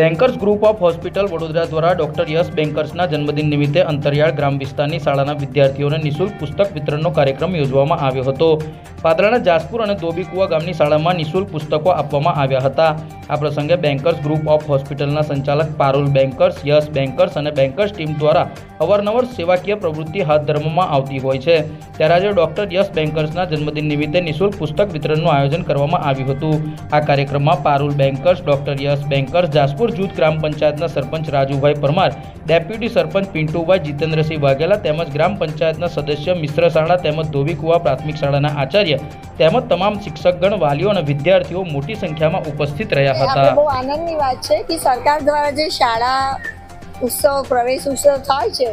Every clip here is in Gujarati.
Bankers group of hospital Vadodara દ્વારા ડોક્ટર યશ બેન્કર્સના જન્મદિન નિમિત્તે અંતરિયાળ ગ્રામ વિસ્તારની શાળાના વિદ્યાર્થીઓને નિઃશુલ્ક પુસ્તક વિતરણનો કાર્યક્રમ યોજવામાં આવ્યો હતો. પાદરાના જાસપુર અને ધોબીકુવા ગામની શાળામાં નિઃશુલ્ક પુસ્તકો આપવામાં આવ્યા હતા. આ પ્રસંગે બેન્કર્સ ગ્રુપ ઓફ હોસ્પિટલના સંચાલક પારુલ બેન્કર્સ, યશ બેન્કર્સ અને બેન્કર્સ ટીમ દ્વારા અવારનવાર સેવાકીય પ્રવૃત્તિ હાથ ધરવામાં આવતી હોય છે. ત્યારે આજે ડોક્ટર યશ બેન્કર્સના જન્મદિન નિમિત્તે નિઃશુલ્ક પુસ્તક વિતરણનું આયોજન કરવામાં આવ્યું હતું. આ કાર્યક્રમમાં પારુલ બેન્કર્સ, ડોક્ટર યશ બેન્કર્સ, જાસપુર જૂથ ગ્રામ પંચાયતના સરપંચ રાજુભાઈ પરમાર, ડેપ્યુટી સરપંચ પિન્ટુભાઈ જીતેન્દ્રસિંહ વાઘેલા તેમજ ગ્રામ પંચાયતના સદસ્ય, મિશ્ર શાળા તેમજ ધોબીકુવા પ્રાથમિક શાળાના આચાર્ય તેમજ તમામ શિક્ષકગણ, વાલીઓ અને વિદ્યાર્થીઓ મોટી સંખ્યામાં ઉપસ્થિત રહ્યા હતા. બહુ આનંદની વાત છે કે સરકાર દ્વારા જે શાળા ઉત્સવ, પ્રવેશ ઉત્સવ થાય છે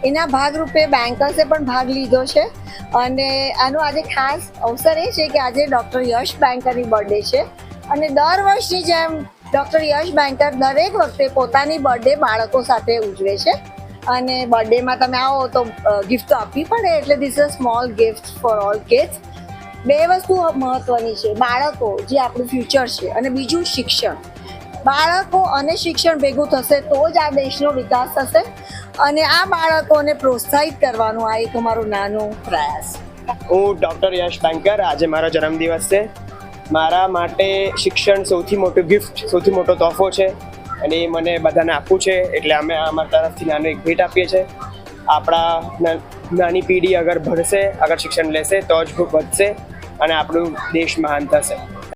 એના ભાગરૂપે બેન્કર્સે પણ ભાગ લીધો છે અને આનો આજે ખાસ અવસર એ છે કે આજે ડૉક્ટર યશ બેન્કરની બર્થડે છે અને દર વર્ષની જેમ ડૉક્ટર યશ બેન્કર દરેક વખતે પોતાની બર્થડે બાળકો સાથે ઉજવે છે અને બર્થડેમાં તમે આવો તો ગિફ્ટ તો આપવી પડે, એટલે this a small gift for all kids. બે વસ્તુ મહત્વની છે, બાળકો જે આપણું ફ્યુચર છે અને બીજું શિક્ષણ. બાળકો અને શિક્ષણ ભેગું થશે તો જ આ દેશનો વિકાસ થશે અને આ બાળકોને પ્રોત્સાહિત કરવાનો આ એક અમારો નાનો પ્રયાસ. હું ડૉક્ટર યશ બેન્કર, આજે મારો જન્મદિવસ છે. મારા માટે શિક્ષણ સૌથી મોટું ગિફ્ટ, સૌથી મોટો તોહફો છે અને એ મને બધાને આપવું છે, એટલે અમે અમારા તરફથી નાનો એક ભેટ આપીએ છીએ. આપણા નાની પેઢી અગર ભણશે, અગર શિક્ષણ લેશે તો જ વધશે અને આપણું દેશ મહાન થશે.